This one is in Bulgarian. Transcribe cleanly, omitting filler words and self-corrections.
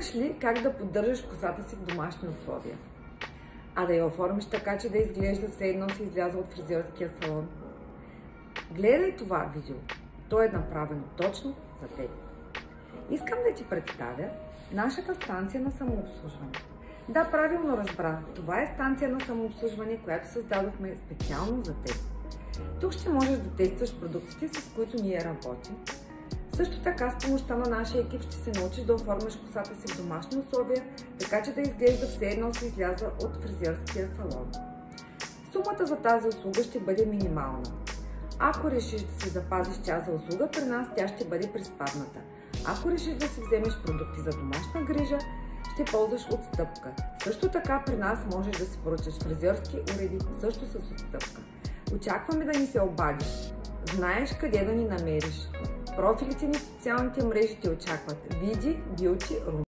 Знаеш ли как да поддържаш косата си в домашни условия? А да я оформиш така, че да изглежда все едно си излязла от фризьорския салон? Гледай това видео. То е направено точно за теб. Искам да ти представя нашата станция на самообслужване. Да, правилно разбра. Това е станция на самообслужване, която създадохме специално за теб. Тук ще можеш да тестваш продуктите, с които ние работим. Също така с помощта на нашия екип ще се научиш да оформяш косата си в домашни условия, така че да изглежда все едно си изляза от фризьорския салон. Сумата за тази услуга ще бъде минимална. Ако решиш да си запазиш част за услуга, при нас тя ще бъде приспадната. Ако решиш да си вземеш продукти за домашна грижа, ще ползваш отстъпка. Също така при нас можеш да си поръчаш фризьорски уреди, също с отстъпка. Очакваме да ни се обадиш. Знаеш къде да ни намериш. Профилите ни в социалните мрежи те очакват. Види Beauty Room.